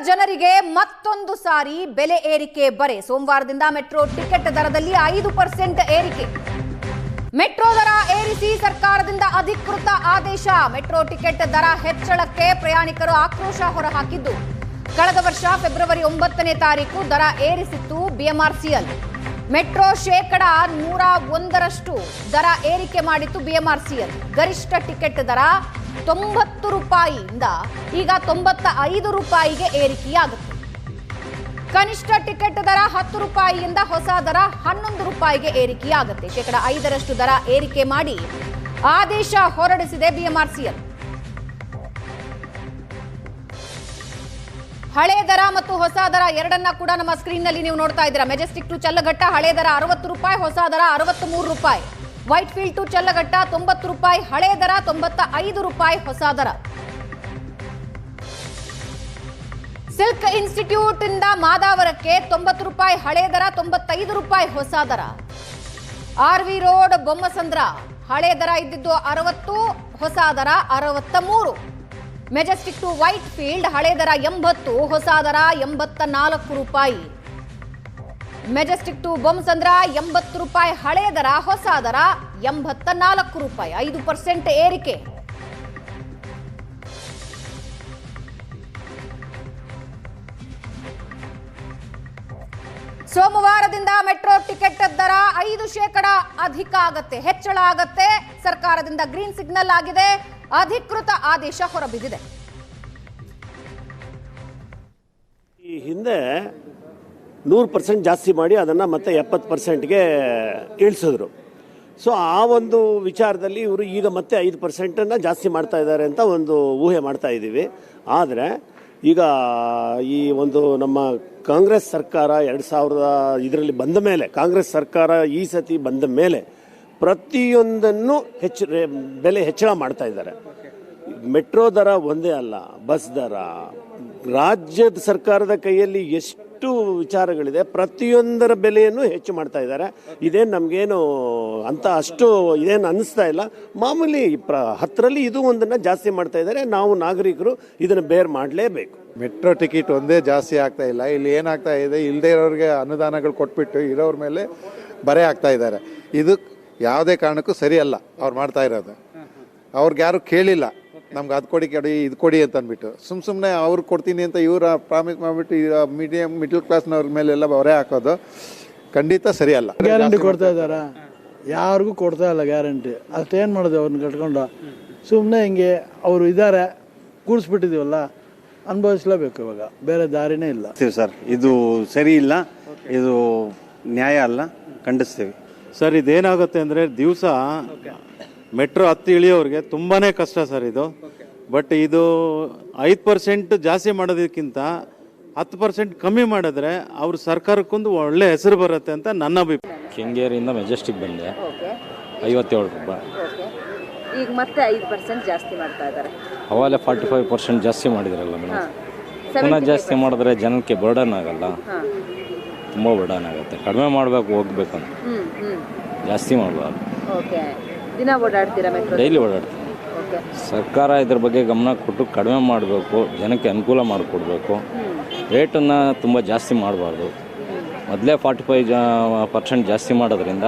ಜನರಿಗೆ ಮತ್ತೊಂದು ಸಾರಿ ಬೆಲೆ ಏರಿಕೆ ಬರೆ. ಸೋಮವಾರದಿಂದ ಮೆಟ್ರೋ ಟಿಕೆಟ್ ದರದಲ್ಲಿ 5% ಏರಿಕೆ. ಮೆಟ್ರೋ ದರ ಏರಿಸಿ ಸರ್ಕಾರದಿಂದ ಅಧಿಕೃತ ಆದೇಶ. ಮೆಟ್ರೋ ಟಿಕೆಟ್ ದರ ಹೆಚ್ಚಳಕ್ಕೆ ಪ್ರಯಾಣಿಕರು ಆಕ್ರೋಶ ಹೊರಹಾಕಿದ್ದು, ಕಳೆದ ವರ್ಷ ಫೆಬ್ರವರಿ 9ನೇ ತಾರೀಕು ದರ ಏರಿಸಿತ್ತು ಬಿಎಂಆರ್ಸಿಎಲ್. ಮೆಟ್ರೋ ಶೇಕಡ 101ರಷ್ಟು ದರ ಏರಿಕೆ ಮಾಡಿತ್ತು ಬಿಎಂಆರ್ಸಿಎಲ್. ಗರಿಷ್ಠ ಟಿಕೆಟ್ ದರ 90 ರೂಪಾಯಿಯಿಂದ ಈಗ 95 ರೂಪಾಯಿಗೆ ಏರಿಕೆಯಾಗುತ್ತೆ. ಕನಿಷ್ಠ ಟಿಕೆಟ್ ದರ 10 ರೂಪಾಯಿಯಿಂದ ಹೊಸ ದರ 11 ರೂಪಾಯಿಗೆ ಏರಿಕೆಯಾಗುತ್ತೆ. ಶೇಕಡ 5ರಷ್ಟು ದರ ಏರಿಕೆ ಮಾಡಿ ಆದೇಶ ಹೊರಡಿಸಿದೆ ಬಿಎಂಆರ್ಸಿಎಲ್. ಹಳೆ ದರ ಮತ್ತು ಹೊಸ ದರ ಎರಡನ್ನ ಕೂಡ ನಮ್ಮ ಸ್ಕ್ರೀನ್ ನಲ್ಲಿ ನೀವು ನೋಡ್ತಾ ಇದ್ದೀರಾ. ಮೆಜೆಸ್ಟಿಕ್ ಟು ಚಲ್ಲಘಟ್ಟ ಹಳೆ ದರ 60 ರೂಪಾಯಿ, ಹೊಸ ದರ 63 ರೂಪಾಯಿ. ವೈಟ್ ಫೀಲ್ಡ್ ಟು ಚಲ್ಲಘಟ್ಟ 90 ರೂಪಾಯಿ, ಹಳೆ ದರ 95 ರೂಪಾಯಿ, ಹೊಸ ದರ. ಸಿಲ್ಕ್ ಇನ್ಸ್ಟಿಟ್ಯೂಟ್ ಇಂದ ಮಾದಾವರಕ್ಕೆ 90 ರೂಪಾಯಿ, ಹಳೆ ದರ 95 ರೂಪಾಯಿ, ಹೊಸ ದರ. ಆರ್ವಿ ರೋಡ್ ಬೊಮ್ಮಸಂದ್ರ ಹಳೆ ದರ ಇದ್ದಿದ್ದು 60, ಹೊಸ ದರ 63. ಮೆಜೆಸ್ಟಿಕ್ ಟು ವೈಟ್ ಫೀಲ್ಡ್ ಹಳೆ ದರ 80, ಹೊಸ ದರ 84 ರೂಪಾಯಿ. ಮೆಜೆಸ್ಟಿಕ್ ಟು ಬೊಮ್ಮಸಂದ್ರ 80 ರೂಪಾಯಿ, ಹಳೆ ದರ, ಹೊಸ ದರ 84 ರೂಪಾಯಿ. 5% ಏರಿಕೆ. ಸೋಮವಾರದಿಂದ ಮೆಟ್ರೋ ಟಿಕೆಟ್ ದರ 5% ಅಧಿಕ ಆಗತ್ತೆ, ಹೆಚ್ಚಳ ಆಗತ್ತೆ. ಸರ್ಕಾರದಿಂದ ಗ್ರೀನ್ ಸಿಗ್ನಲ್ ಆಗಿದೆ, ಅಧಿಕೃತ ಆದೇಶ ಹೊರಬಿದ್ದಿದೆ. ಈ ಹಿಂದೆ 100% ಜಾಸ್ತಿ ಮಾಡಿ ಅದನ್ನು ಮತ್ತೆ 70%ಗೆ ಇಳಿಸಿದ್ರು. ಸೊ ಆ ಒಂದು ವಿಚಾರದಲ್ಲಿ ಇವರು ಈಗ ಮತ್ತೆ 5%ಅನ್ನು ಜಾಸ್ತಿ ಮಾಡ್ತಾ ಇದ್ದಾರೆ ಅಂತ ಒಂದು ಊಹೆ ಮಾಡ್ತಾ ಇದ್ದೀವಿ. ಆದರೆ ಈಗ ಈ ಒಂದು ನಮ್ಮ ಕಾಂಗ್ರೆಸ್ ಸರ್ಕಾರ 2000 ಬಂದ ಮೇಲೆ, ಕಾಂಗ್ರೆಸ್ ಸರ್ಕಾರ ಈ ಸತಿ ಬಂದ ಮೇಲೆ ಪ್ರತಿಯೊಂದನ್ನು ಬೆಲೆ ಹೆಚ್ಚಳ ಮಾಡ್ತಾ ಇದ್ದಾರೆ. ಮೆಟ್ರೋ ದರ ಒಂದೇ ಅಲ್ಲ, ಬಸ್ ದರ, ರಾಜ್ಯದ ಸರ್ಕಾರದ ಕೈಯಲ್ಲಿ ಎಷ್ಟು ವಿಚಾರಗಳಿದೆ, ಪ್ರತಿಯೊಂದರ ಬೆಲೆಯನ್ನು ಹೆಚ್ಚು ಮಾಡ್ತಾ ಇದ್ದಾರೆ. ಇದೇನು ನಮಗೇನು ಅಂತ ಅಷ್ಟು ಇದೇನು ಅನ್ನಿಸ್ತಾ ಇಲ್ಲ. ಮಾಮೂಲಿ 10ರಲ್ಲಿ ಇದು ಒಂದನ್ನು ಜಾಸ್ತಿ ಮಾಡ್ತಾ ಇದ್ದಾರೆ. ನಾವು ನಾಗರಿಕರು ಇದನ್ನು ಬೇರ್ ಮಾಡಲೇಬೇಕು. ಮೆಟ್ರೋ ಟಿಕೆಟ್ ಒಂದೇ ಜಾಸ್ತಿ ಆಗ್ತಾ ಇಲ್ಲ. ಇಲ್ಲಿ ಏನಾಗ್ತಾ ಇದೆ, ಇಲ್ಲದೇ ಇರೋರಿಗೆ ಅನುದಾನಗಳು ಕೊಟ್ಬಿಟ್ಟು ಇರೋರ ಮೇಲೆ ಬರೆ ಆಗ್ತಾ ಇದ್ದಾರೆ. ಇದು ಯಾವುದೇ ಕಾರಣಕ್ಕೂ ಸರಿ ಅಲ್ಲ ಅವ್ರು ಮಾಡ್ತಾ ಇರೋದು. ಅವ್ರಿಗೆ ಯಾರು ಕೇಳಿಲ್ಲ ನಮ್ಗೆ ಅದು ಕೊಡಿ ಇದು ಕೊಡಿ ಅಂತ ಅಂದ್ಬಿಟ್ಟು ಸುಮ್ಮನೆ ಅವ್ರು ಕೊಡ್ತೀನಿ ಅಂತ ಇವ್ರ ಪ್ರಾಮಿಸ್ ಮಾಡಿಬಿಟ್ಟು ಮಿಡಲ್ ಕ್ಲಾಸ್ನವ್ರ ಮೇಲೆಲ್ಲ ಬರೆ ಹಾಕೋದು ಖಂಡಿತ ಸರಿ ಅಲ್ಲ. ಗ್ಯಾರಂಟಿ ಕೊಡ್ತಾ ಇದ್ದಾರ, ಯಾರಿಗೂ ಕೊಡ್ತಾ ಇಲ್ಲ ಗ್ಯಾರಂಟಿ. ಅಷ್ಟೇನು ಮಾಡೋದು ಅವ್ರನ್ನ ಕಟ್ಕೊಂಡು ಸುಮ್ಮನೆ ಹಿಂಗೆ ಅವರು ಇದ್ದಾರೆ, ಕೂಡಿಸ್ಬಿಟ್ಟಿದ್ದೀವಲ್ಲ, ಅನುಭವಿಸ್ಲೇಬೇಕು. ಇವಾಗ ಬೇರೆ ದಾರಿನೇ ಇಲ್ಲ ಸರ್. ಇದು ಸರಿ ಇಲ್ಲ, ಇದು ನ್ಯಾಯ ಅಲ್ಲ, ಖಂಡಿಸ್ತೀವಿ ಸರ್. ಇದೇನಾಗುತ್ತೆ ಅಂದರೆ ದಿವಸ ಮೆಟ್ರೋ ಹತ್ತಿ ಇಳಿಯೋರಿಗೆ ತುಂಬಾ ಕಷ್ಟ ಸರ್ ಇದು. ಬಟ್ ಇದು 5% ಜಾಸ್ತಿ ಮಾಡೋದಕ್ಕಿಂತ 10% ಕಮ್ಮಿ ಮಾಡಿದ್ರೆ ಅವ್ರ ಸರ್ಕಾರಕ್ಕೊಂದು ಒಳ್ಳೆ ಹೆಸರು ಬರುತ್ತೆ ಅಂತ ನನ್ನ ಅಭಿಪ್ರಾಯ. ಕೆಂಗೇರಿಯಿಂದ ಮೆಜೆಸ್ಟಿಕ್ ಬಂದೆ, 57 ರೂಪಾಯಿ. ಈಗ ಮತ್ತೆ 5% ಜಾಸ್ತಿ ಮಾಡ್ತಾ ಇದ್ದಾರೆ. ಅವಾಗಲೇ 45% ಜಾಸ್ತಿ ಮಾಡಿದ್ರಲ್ಲ ಮೇಡಮ್. ಪುನಃ ಜಾಸ್ತಿ ಮಾಡಿದ್ರೆ ಜನಕ್ಕೆ ಬರ್ಡನ್ ಆಗಲ್ಲ, ತುಂಬ ಬರ್ಡನ್ ಆಗುತ್ತೆ. ಕಡಿಮೆ ಮಾಡಬೇಕು, ಹೋಗ್ಬೇಕಂತ ಜಾಸ್ತಿ ಮಾಡಬಾರ್ದು. ದಿನ ಓಡಾಡ್ತೀರಾ ಮೆಟ್ರೋ? ಡೈಲಿ ಓಡಾಡ್ತೀನಿ. ಸರ್ಕಾರ ಇದ್ರ ಬಗ್ಗೆ ಗಮನ ಕೊಟ್ಟು ಕಡಿಮೆ ಮಾಡಬೇಕು, ಜನಕ್ಕೆ ಅನುಕೂಲ ಮಾಡಿಕೊಡ್ಬೇಕು. ರೇಟನ್ನು ತುಂಬ ಜಾಸ್ತಿ ಮಾಡಬಾರ್ದು. ಮೊದಲೇ 45% ಜಾಸ್ತಿ ಮಾಡೋದ್ರಿಂದ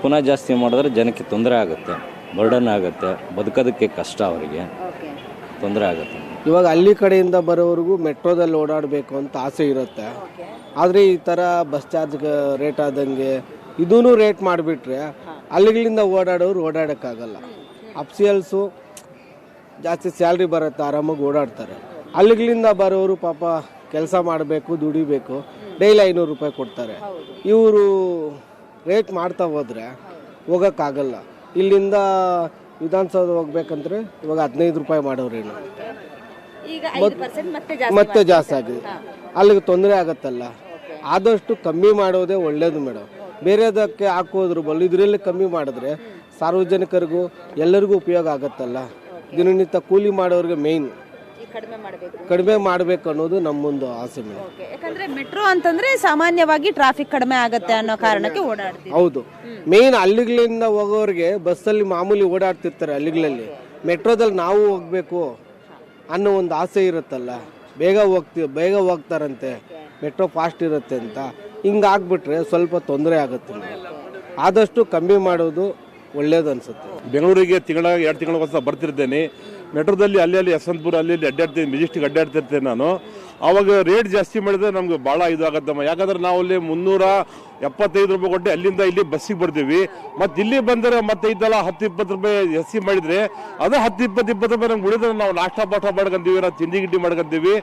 ಪುನಃ ಜಾಸ್ತಿ ಮಾಡಿದ್ರೆ ಜನಕ್ಕೆ ತೊಂದರೆ ಆಗುತ್ತೆ, ಬರ್ಡನ್ ಆಗುತ್ತೆ, ಬದುಕೋದಕ್ಕೆ ಕಷ್ಟ, ಅವರಿಗೆ ತೊಂದರೆ ಆಗುತ್ತೆ. ಇವಾಗ ಹಳ್ಳಿ ಕಡೆಯಿಂದ ಬರೋವರೆಗೂ ಮೆಟ್ರೋದಲ್ಲಿ ಓಡಾಡಬೇಕು ಅಂತ ಆಸೆ ಇರುತ್ತೆ. ಆದರೆ ಈ ಥರ ಬಸ್ ಚಾರ್ಜ್ ರೇಟ್ ಆದಂಗೆ ಇದೂ ರೇಟ್ ಮಾಡಿಬಿಟ್ರೆ ಹಳ್ಳಿಗಳಿಂದ ಓಡಾಡೋರು ಓಡಾಡೋಕ್ಕಾಗಲ್ಲ. ಅಫ್ಸಿಯಲ್ಸು ಜಾಸ್ತಿ ಸ್ಯಾಲ್ರಿ ಬರುತ್ತೆ, ಆರಾಮಾಗಿ ಓಡಾಡ್ತಾರೆ. ಹಳ್ಳಿಗಳಿಂದ ಬರೋರು ಪಾಪ ಕೆಲಸ ಮಾಡಬೇಕು, ದುಡಿಬೇಕು, ಡೈಲಿ 500 ರೂಪಾಯಿ ಕೊಡ್ತಾರೆ. ಇವರು ರೇಟ್ ಮಾಡ್ತಾ ಹೋದರೆ ಹೋಗೋಕ್ಕಾಗಲ್ಲ. ಇಲ್ಲಿಂದ ವಿಧಾನಸೌಧ ಹೋಗ್ಬೇಕಂದ್ರೆ ಇವಾಗ 15 ರೂಪಾಯಿ ಮಾಡೋರೇನು, ಮತ್ತೆ ಜಾಸ್ತಿ ಆಗಿದೆ. ಅಲ್ಲಿಗೆ ತೊಂದರೆ ಆಗತ್ತಲ್ಲ. ಆದಷ್ಟು ಕಮ್ಮಿ ಮಾಡೋದೇ ಒಳ್ಳೇದು ಮೇಡಮ್. ಬೇರೆದಕ್ಕೆ ಹಾಕೋದ್ರ ಬಲ್ಲ ಇದರಲ್ಲಿ ಕಮ್ಮಿ ಮಾಡಿದ್ರೆ ಸಾರ್ವಜನಿಕರಿಗೂ ಎಲ್ಲರಿಗೂ ಉಪಯೋಗ ಆಗತ್ತಲ್ಲ. ದಿನನಿತ್ಯ ಕೂಲಿ ಮಾಡೋರಿಗೆ ಮೇಯ್ನ್ ಕಡಿಮೆ ಮಾಡಬೇಕು ಅನ್ನೋದು ನಮ್ಮೊಂದು ಆಸೆ ಮೇಡಮ್. ಯಾಕಂದ್ರೆ ಮೆಟ್ರೋ ಅಂತಂದ್ರೆ ಸಾಮಾನ್ಯವಾಗಿ ಟ್ರಾಫಿಕ್ ಕಡಿಮೆ ಆಗುತ್ತೆ ಅನ್ನೋ ಕಾರಣಕ್ಕೆ ಓಡಾಡ್ತೀವಿ. ಹೌದು, ಮೇಯ್ನ್ ಹಳ್ಳಿಗಳಿಂದ ಹೋಗೋರಿಗೆ ಬಸ್ಸಲ್ಲಿ ಮಾಮೂಲಿ ಓಡಾಡ್ತಿರ್ತಾರೆ. ಹಳ್ಳಿಗಳಲ್ಲಿ ಮೆಟ್ರೋದಲ್ಲಿ ನಾವು ಹೋಗ್ಬೇಕು ಅನ್ನೋ ಒಂದು ಆಸೆ ಇರುತ್ತಲ್ಲ, ಬೇಗ ಹೋಗ್ತಾರಂತೆ, ಮೆಟ್ರೋ ಫಾಸ್ಟ್ ಇರುತ್ತೆ ಅಂತ. ಹಿಂಗಾಗ್ಬಿಟ್ರೆ ಸ್ವಲ್ಪ ತೊಂದರೆ ಆಗುತ್ತೆ. ಆದಷ್ಟು ಕಮ್ಮಿ ಮಾಡೋದು ಒಳ್ಳೇದು ಅನ್ಸುತ್ತೆ. ಬೆಂಗಳೂರಿಗೆ 2 ತಿಂಗಳಿಗೋಸ್ಕರ ಬರ್ತಿರ್ತೇನೆ. ಮೆಟ್ರೋದಲ್ಲಿ ಅಲ್ಲಿ ಯಶವಂತಪುರ ಅಲ್ಲಿ ಅಡ್ಡಾಡ್ತೀನಿ, ಮೆಜೆಸ್ಟಿಕ್ ಅಡ್ಡಾಡ್ತಿರ್ತೇನೆ ನಾನು. ಆವಾಗ ರೇಟ್ ಜಾಸ್ತಿ ಮಾಡಿದ್ರೆ ನಮ್ಗೆ ಭಾಳ ಇದಾಗತ್ತಮ್ಮ. ಯಾಕಂದ್ರೆ ನಾವು ಅಲ್ಲಿ 375 ರೂಪಾಯಿ ಕೊಟ್ಟು ಅಲ್ಲಿಂದ ಇಲ್ಲಿ ಬಸ್ಸಿಗೆ ಬರ್ತೀವಿ. ಮತ್ತು ಇಲ್ಲಿ ಬಂದರೆ ಮತ್ತೆ ಇದೆಲ್ಲ 10-20 ರೂಪಾಯಿ ಜಾಸ್ತಿ ಮಾಡಿದರೆ ಅದು 10-20 ರೂಪಾಯಿ ನಮ್ಗೆ ಉಳಿದ್ರೆ ನಾವು ನಾಷ್ಟ ಮಾಡ್ಕೊಂತೀವಿ, ನಾವು ತಿಂಡಿ ಗಿಡ್ಡಿ ಮಾಡ್ಕೊಂತೀವಿ.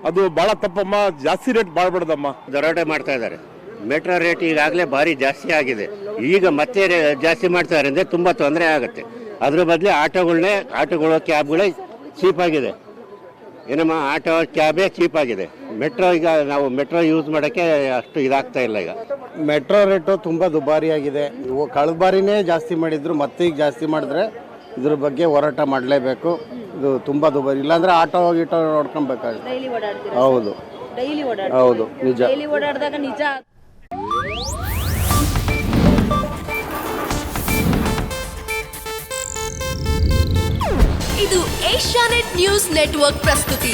ಅದು ಭಾಳ ತಪ್ಪಮ್ಮ. ಜಾಸ್ತಿ ರೇಟ್ ಮಾಡಬೇಡ್ದಮ್ಮ. ದರೋಡೆ ಮಾಡ್ತಾ ಇದ್ದಾರೆ. ಮೆಟ್ರೋ ರೇಟ್ ಈಗಾಗಲೇ ಭಾರಿ ಜಾಸ್ತಿ ಆಗಿದೆ. ಈಗ ಮತ್ತೆ ಜಾಸ್ತಿ ಮಾಡ್ತಾರೆ ಅಂದರೆ ತುಂಬ ತೊಂದರೆ ಆಗುತ್ತೆ. ಅದ್ರ ಬದಲು ಆಟೋಗಳು ಕ್ಯಾಬ್ಗಳೇ ಚೀಪ್ ಆಗಿದೆ. ಏನಮ್ಮ, ಆಟೋ ಕ್ಯಾಬೇ ಚೀಪ್ ಆಗಿದೆ. ಮೆಟ್ರೋ ಈಗ ನಾವು ಮೆಟ್ರೋ ಯೂಸ್ ಮಾಡೋಕ್ಕೆ ಅಷ್ಟು ಇದಾಗ್ತಾ ಇಲ್ಲ. ಈಗ ಮೆಟ್ರೋ ರೇಟು ತುಂಬ ದುಬಾರಿಯಾಗಿದೆ. ಕಳೆದ ಬಾರಿನೇ ಜಾಸ್ತಿ ಮಾಡಿದ್ರು, ಮತ್ತೆ ಈಗ ಜಾಸ್ತಿ ಮಾಡಿದ್ರೆ ಇದ್ರ ಬಗ್ಗೆ ಹೋರಾಟ ಮಾಡಲೇಬೇಕು. ಇದು ತುಂಬ ದುಬಾರಿ. ಇಲ್ಲಾಂದ್ರೆ ಆಟೋ ಗೀಟೋ ನೋಡ್ಕೊಬೇಕಾಗುತ್ತೆ. ಹೌದು ಹೌದು, ನಿಜ. ಓಡಾಡಿದಾಗ ನಿಜ. ಇದು ಏಷ್ಯಾನೆಟ್ ನ್ಯೂಸ್ ನೆಟ್ವರ್ಕ್ ಪ್ರಸ್ತುತಿ.